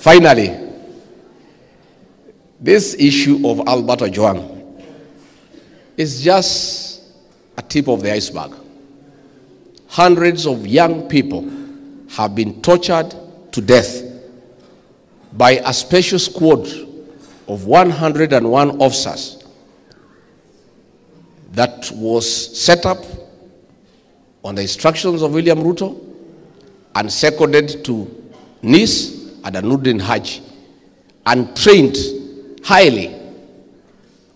Finally, this issue of Albert Ojwang is just a tip of the iceberg. Hundreds of young people have been tortured to death by a special squad of 101 officers that was set up on the instructions of William Ruto and seconded to NIS and Anuddin Haji and trained highly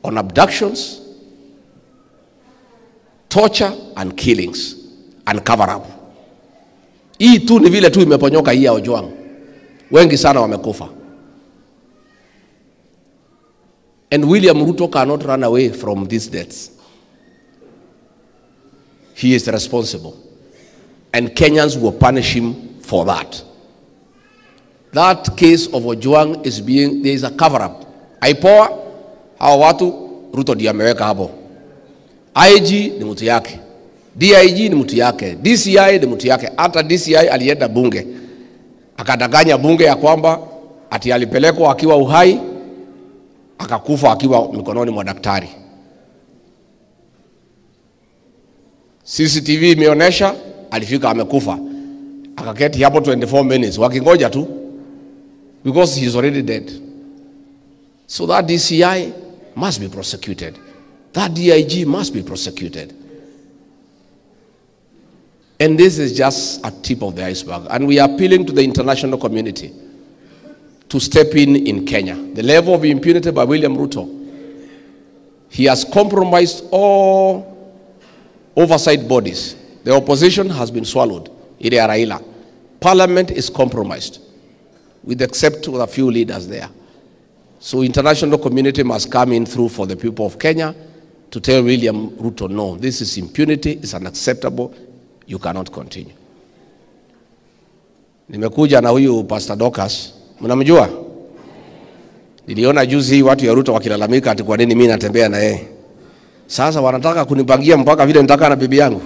on abductions, torture and killings and cover up. Hii tu ni vile tu imeponyoka hii ya Ojwang. Wengi sana wamekufa. And William Ruto cannot run away from these deaths. He is responsible. And Kenyans will punish him for that. That case of Ojwang is being, there is a cover-up. Aipoa, hawa watu, Ruto ndiye ameweka hapo. IG ni mtu yake. DIG ni mtu yake. DCI ni mtu yake. Hata DCI alienda bunge. Akadanganya bunge ya kwamba ati alipelekwa akiwa uhai, akakufa akiwa mikononi mwa daktari. CCTV imeonyesha alifika amekufa. Akaketi hapo 24 minutes wakingoja tu because he is already dead. So that DCI must be prosecuted. That DIG must be prosecuted. And this is just a tip of the iceberg. And we are appealing to the international community to step in Kenya. The level of impunity by William Ruto, he has compromised all oversight bodies. The opposition has been swallowed. Ile ya Raila. Parliament is compromised, with except with a few leaders there. So international community must come in through for the people of Kenya to tell William Ruto, no, this is impunity, it's unacceptable, you cannot continue. Nimekuja na huyu Pastor Dorcas, mnamjua? Niliona juzi watu ya Ruto wakilalamika ati kwa nini mimi natembea na yeye. Sasa wanataka kunipangia mpaka vile nitaka na bibi yangu.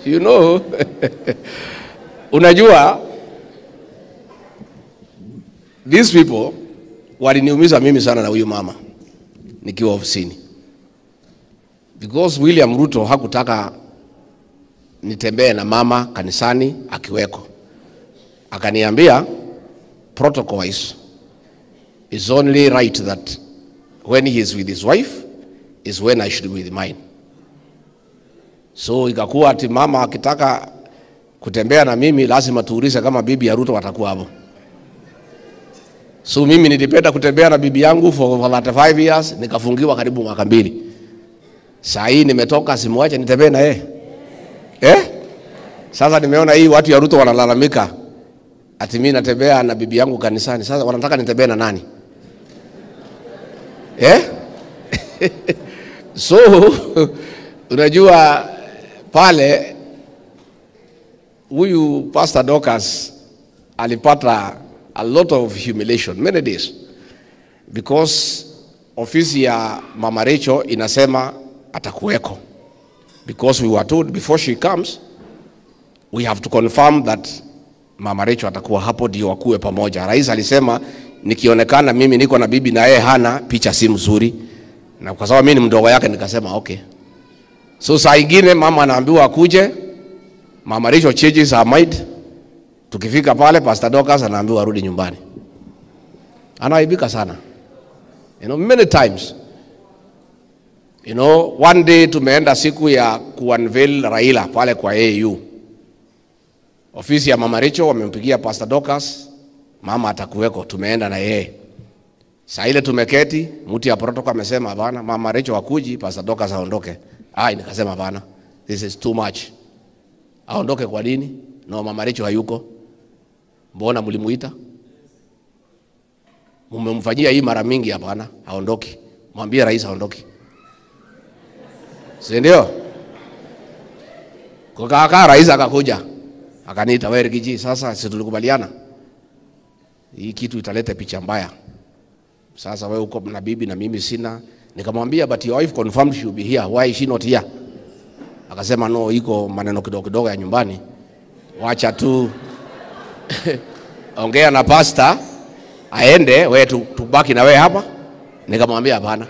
You know, unajua, these people waliniumiza mimi sana na huyu mama nikiwa ofisini. Because William Ruto hakutaka nitembee na mama kanisani akiweko. Akaniambia protocol wise is only right that when he is with his wife is when I should be with mine. So ikakuwa ati mama akitaka kutembea na mimi lazima tuulize kama bibi ya Ruto watakuwa hapo. So mimi nilipenda kutembea na bibi yangu for 35 years, nikafungiwa karibu mwaka 2. Saa hii nimetoka, simwache nitembee na yeye. Sasa nimeona hii watu ya Ruto wanalalamika ati mimi natembea na bibi yangu kanisani. Sasa wanataka nitembee na nani? So unajua pale huyu Pastor Dorcas alipata a lot of humiliation many days because ofisi ya Mama Rachel inasema atakuweko, because we were told before she comes we have to confirm that Mama Rachel atakuwa hapo ndio wakuwe pamoja. Rais alisema nikionekana mimi niko na bibi na yeye hana picha si mzuri, na kwa sababu mimi ni mdogo yake nikasema okay. So saa ingine mama anaambiwa akuje, Mama Rachel changes her mind. Tukifika pale Pastor Dorcas anaambiwa arudi nyumbani. Anaibika sana. You know, many times. You know, one day tumeenda siku ya kuunveil Raila pale kwa AU. Ofisi ya Mama Rachel wamempigia Pastor Dorcas, mama atakuweko, tumeenda na yeye. Saa ile tumeketi, mtu ya protocol amesema hapana, Mama Rachel hakuji, Pastor Dorcas aondoke. Nikasema hapana, this is too much. Aondoke kwa nini? No, Mama Rachel hayuko. Mbona mlimuita? Mmemfanyia hii mara mingi, hapana, aondoke. Mwambie rais aondoke. Si ndio? Kwa rais akakuja. Akaniita, wewe Rigiji, sasa si tulikubaliana hii kitu italeta picha mbaya. Sasa wewe uko na bibi na mimi sina. Nikamwambia but your wife confirmed she will be here. Why is she not here? Akasema no, iko maneno kidogo kidogo ya nyumbani. Wacha tu. ongea na pastor aende, wewe tubaki na wewe hapa. Nikamwambia hapana,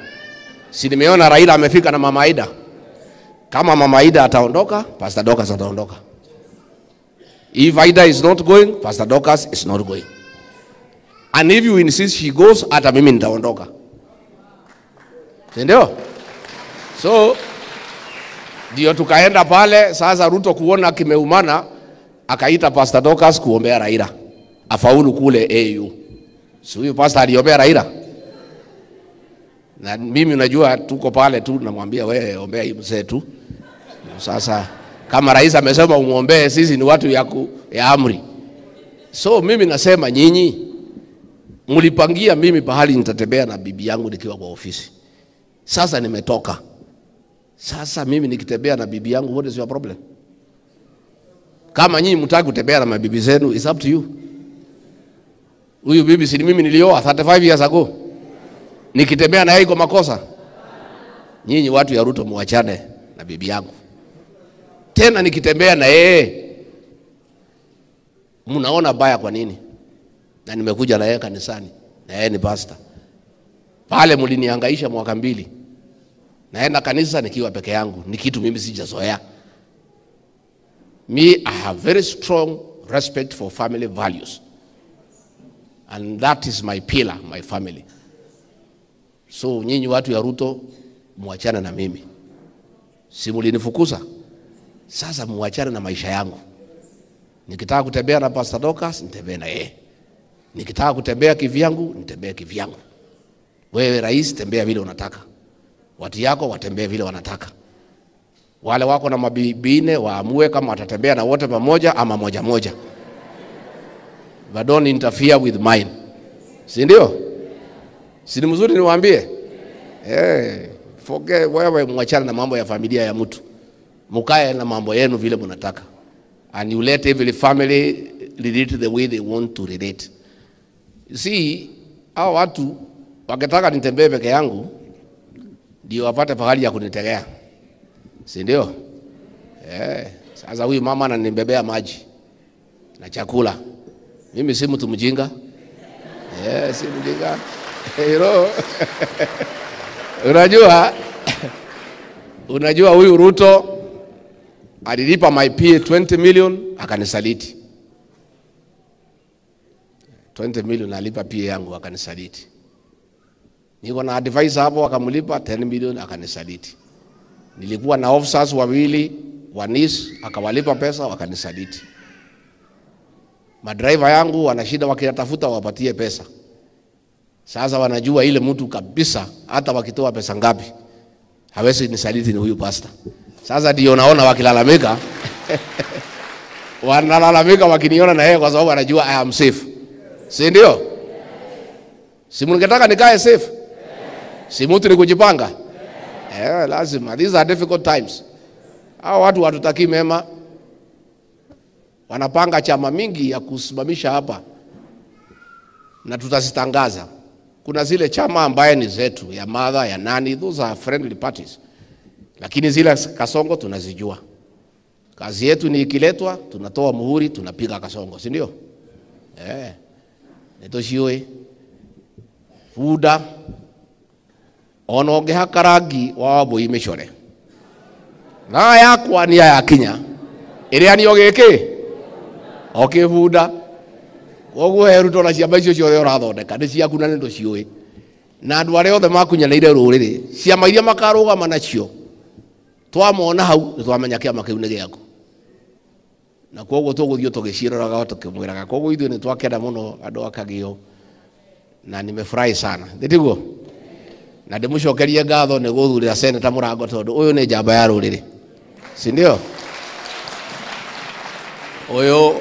si nimeona Raila amefika na Mama Aida. Kama Mama Aida ataondoka, Pastor Dorcas ataondoka. If Aida is not going, Pastor Dorcas is not going. And if you insist she goes, hata mimi nitaondoka. Ndio? So ndio tukaenda pale. Sasa Ruto kuona kimeumana, akaita Pastor Dorcas kuombea Raila afaulu kule AU. So huyu pastor aliombea Raila. Na mimi unajua tuko pale tu, namwambia wewe ombea hii mzee tu. Sasa kama rais amesema umuombee, sisi ni watu ya amri. So mimi nasema nyinyi mlipangia mimi pahali nitatembea na bibi yangu nikiwa kwa ofisi. Sasa nimetoka. Sasa mimi nikitembea na bibi yangu, what is your problem? Kama nyinyi mtaki kutembea na mabibi zenu, it's up to you. Huyu bibi si mimi nilioa 35 years ago. Nikitembea na yeye iko makosa? Nyinyi watu ya Ruto muachane na bibi yangu. Tena nikitembea na yeye mnaona baya kwa nini? Na nimekuja na yeye kanisani, na yeye ni pastor. Pale mlinihangaisha mwaka 2. Naenda kanisa nikiwa peke yangu, ni kitu mimi sijazoea. Me, I have very strong respect for family values. And that is my pillar, my family. So nyinyi watu ya Ruto muachane na mimi. Si mlinifukuza? Sasa muachane na maisha yangu. Nikitaka kutembea na Pastor Dorcas, nitembee na yeye. Nikitaka kutembea kivyangu, nitembee kivyangu. Wewe rais, tembea vile unataka. Watu yako watembee vile wanataka. Wale wako na mabibine waamue kama watatembea na wote pamoja ama moja moja. But don't interfere with mine. Si ndio? Si ni mzuri niwaambie? Forget wewe, muachane na mambo ya familia ya mtu. Mukae na mambo yenu vile mnataka. And you let every family relate the way they want to relate. You see, hao watu wakitaka nitembee peke yangu ndio wapate pahali ya kunitegea. Si ndio? Sasa huyu mama ananibebea maji na chakula. Mimi si mtu mjinga. Si mjinga. Hero. Unajua huyu Ruto alilipa my PA 20 million akanisaliti. 20 million alipa PA yangu akanisaliti. Niko na advisor hapo akamlipa 10 million akanisaliti. Nilikuwa na officers wawili wanis akawalipa pesa wakanisaliti. Madriver yangu wanashida wakitafuta wapatie pesa. Sasa wanajua ile mtu kabisa hata wakitoa pesa ngapi hawezi nisaliti ni huyu pastor. Sasa ndio naona wakilalamika wanalalamika wakiniona na yeye kwa sababu anajua I am safe. Si ndio? Si mngetaka nikae safe? Si mtu ni kujipanga? Lazima. These are difficult times. Hao watu watutaki mema. Wanapanga chama mingi ya kusimamisha hapa. Na tutazitangaza. Kuna zile chama ambaye ni zetu, ya Mother, ya nani, those are friendly parties. Lakini zile Kasongo tunazijua. Kazi yetu ni ikiletwa, tunatoa muhuri, tunapiga Kasongo, si ndio? Neto shiwe. Fuda. Ono gehakaragi waboi mechore. Na yakwa ni ya Kenya. Ere ni ogeke. Okay fuda. Wogo Ruto na ciama icio ciothe urathondeka ni ciaku na ndo ciui. Na andu aria othe makunyanĩire rũrĩrĩ, ciama iria makarũgama nacio twamona hau twamenya kĩama kĩu nĩ gĩaku. Na koguo tũgũthiĩ tũgĩciĩroraga tũkĩmwĩraga. Koguo ithuĩ nĩ twakena mũno andũ a Kagio na nimefurahi sana. Nditiguo? Na ndĩmũcokerie ngatho nĩ gũthurĩra Senator Mũrango tondũ ũyũ nĩ njamba ya rũrĩrĩ. Si ndio? Ũyũ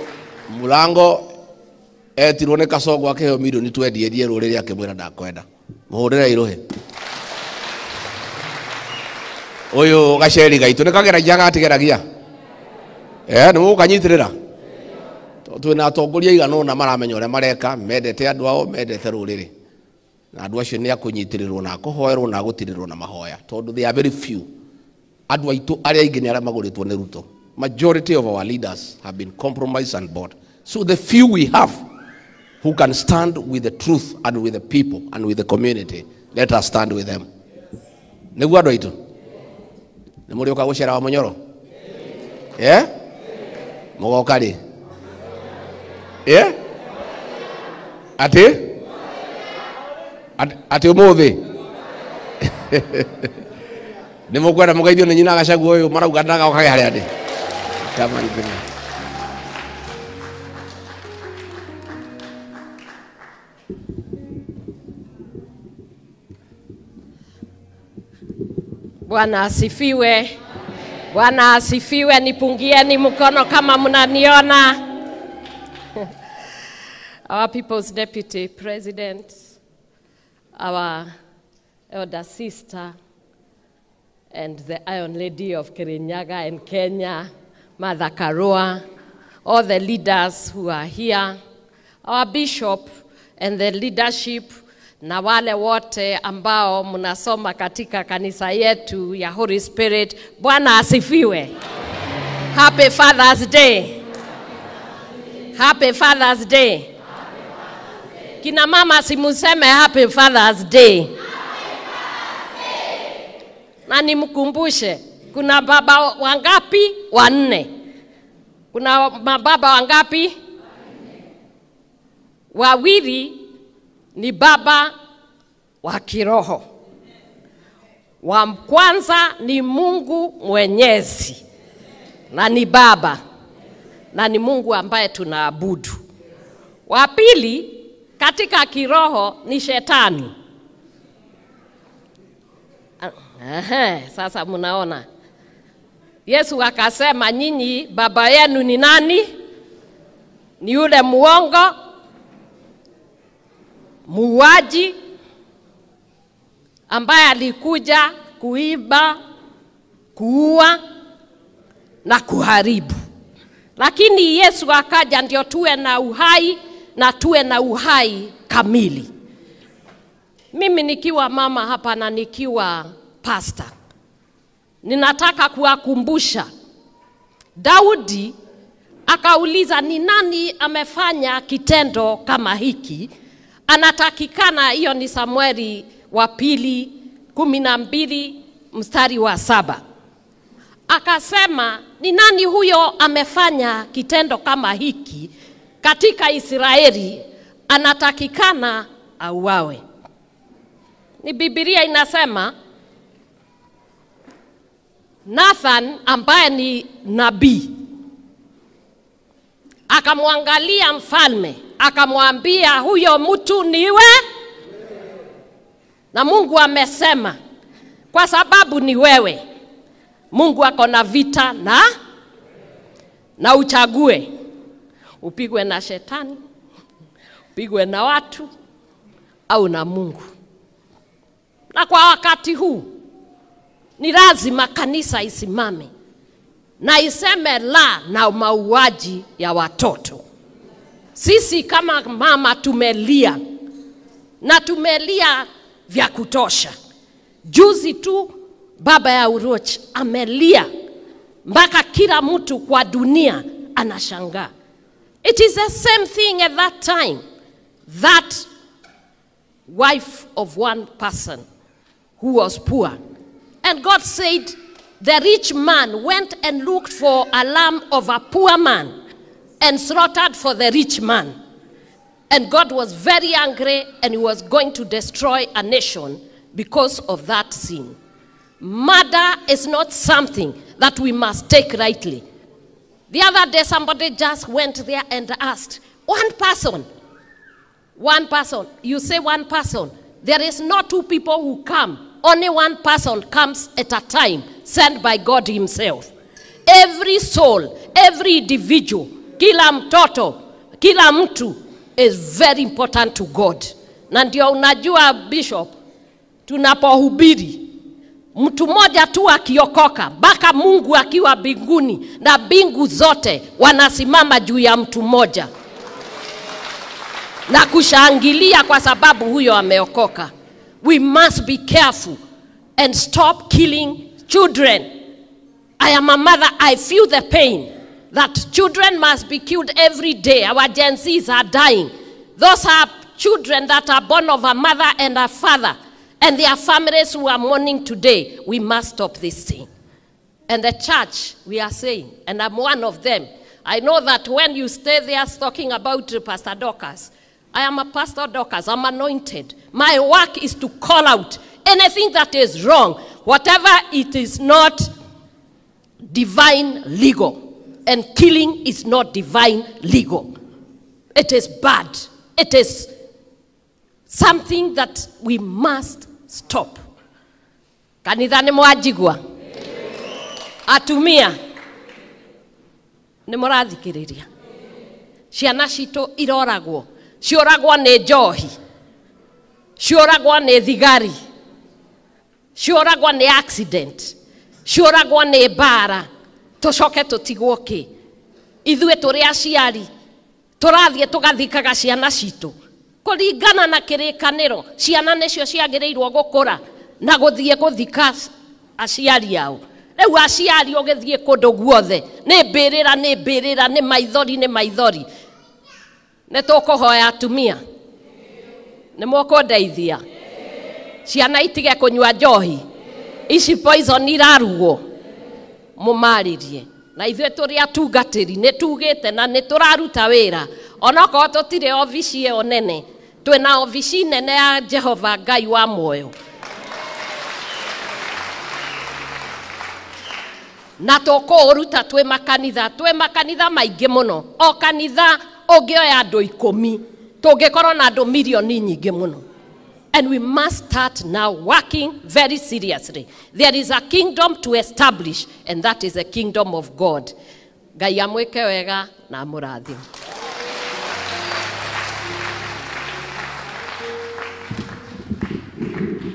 Mũrango etirwo nĩ Kasongo akĩheo milioni 20 endie rũrĩrĩ akĩmwĩra ndakwenda. Mũhũrĩre irohe. Ũyũ Gaceri gaitũ nĩ kageragia gatigeragia. Nĩ mũkanyitĩrĩra. Twĩna atongoria igana ũna maramenya ũrĩa mareka, mendete andũ ao, mendete rũrĩrĩ. Na andũ acio nĩ akũnyitĩrĩrwo na akũhoerwo na agũtirĩrwo na mahoya. Tondũ they are very few. Andũ aitũ arĩa aingĩ nĩ arĩa magũrĩtwo nĩ Ruto. Majority of our leaders have been compromised and bought. So the few we have, who can stand with the truth and with the people and with the community, let us stand with them. Neguado ito. Nemuri okagushera wa Munyoro. Yeah? Mogokari. Yeah? Ati umuthi. Nimukwenda mugeithio ni nyina Gachagua uyu marauga ndagaoka haria ndi. Kama ndivyo. Bwana asifiwe. Bwana asifiwe. Nipungieni mkono kama mnaniona. Our People's Deputy President, our elder sister, and the Iron Lady of Kirinyaga and Kenya, Mother Karua, all the leaders who are here, our bishop and the leadership, na wale wote ambao mnasoma katika kanisa yetu ya Holy Spirit. Bwana asifiwe. Happy Father's Day. Happy Father's Day. Kina mama simuseme Happy Father's Day. Na nimkumbushe, kuna baba wangapi? Wanne. Kuna mababa wangapi? Wawili ni baba wa kiroho. Wa kwanza ni Mungu Mwenyezi. Na ni baba. Na ni Mungu ambaye tunaabudu. Wa pili katika kiroho ni shetani. Sasa mnaona. Yesu akasema nyinyi baba yenu ni nani? Ni yule muongo, muuaji, ambaye alikuja kuiba, kuua na kuharibu. Lakini Yesu akaja ndio tuwe na uhai, na tuwe na uhai kamili. Mimi nikiwa mama hapa na nikiwa pastor, ninataka kuwakumbusha, Daudi akauliza ni nani amefanya kitendo kama hiki. Anatakikana, hiyo ni Samueli wa 2:12 mstari wa 7. Akasema ni nani huyo amefanya kitendo kama hiki katika Israeli, anatakikana auawe. Ni Biblia inasema Nathan ambaye ni nabii akamwangalia mfalme, akamwambia huyo mtu niwe, na Mungu amesema kwa sababu ni wewe, Mungu ako na vita na uchague. Upigwe na shetani, upigwe na watu au na Mungu. Na kwa wakati huu ni lazima kanisa isimame na iseme la na mauaji ya watoto. Sisi kama mama tumelia, na tumelia vya kutosha. Juzi tu baba ya Uroch amelia mpaka kila mtu kwa dunia anashangaa. It is the same thing at that time. That wife of one person who was poor. And God said, the rich man went and looked for a lamb of a poor man and slaughtered for the rich man. And God was very angry, and he was going to destroy a nation because of that sin. Murder is not something that we must take lightly. The other day somebody just went there and asked, one person, you say one person. There is not two people who come. Only one person comes at a time, sent by God himself. Every soul, every individual, kila mtoto, kila mtu is very important to God. Na ndio unajua bishop, tunapohubiri, mtu mmoja tu akiokoka, mpaka Mungu akiwa mbinguni na mbingu zote wanasimama juu ya mtu mmoja na kushangilia kwa sababu huyo ameokoka. We must be careful and stop killing children. I am a mother, I feel the pain that children must be killed every day. Our Gen Zs are dying. Those are children that are born of a mother and a father, and their families who are mourning today. We must stop this thing. And the church, we are saying, and I'm one of them. I know that when you stay there talking about Pastor Dorcas, I am a Pastor Dorcas, I'm anointed. My work is to call out anything that is wrong, whatever it is not divine legal. And killing is not divine legal. It is bad. It is something that we must stop. Kanitha ni mwajigwa. Atumia ni mũrathikĩrĩria. Ciana citũ iroragwo. Cioragwo nĩ njohi. Cioragwo nĩ thigari. Cioragwo nĩ accident. Cioragwo nĩ mbara. Tũcoke tũtigwo kĩ? Ithuĩ tũrĩ aciari tũrathiĩ tũgathikaga ciana citũ. Kũringana na kĩrĩkanĩro, ciana nĩcio ciagĩrĩirwo gũkũra na gũthiĩ gũthika aciari ao. Rĩu aciari ũgĩthiĩ kũndũ guothe, nĩ mbĩrĩra, nĩ maithori. Nĩ tũkũhoya atumia. Nĩ mũkũndeithia. Ciana itige kũnyua njohi. Ici poison irarugwo. Mũmarĩrie. Na ithuĩ tũrĩ atungatĩri nĩ tugĩte na nĩ tũraruta wĩra. Onokorwo tũtirĩ obici ĩyo nene, twĩna obici nene ya Jehova Ngai wa muoyo. Na tũkũruta twĩ makanitha maingĩ mũno. O kanitha ũngĩoya andũ 10, tũngĩkorwo na andũ milioni nyingĩ mũno. And we must start now working very seriously. There is a kingdom to establish, and that is the kingdom of God. Ngai amwĩke wega na mũrathime.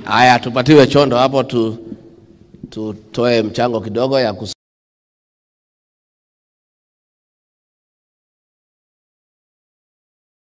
Aya, tupatiwe chondo hapo tutoe mchango kidogo ya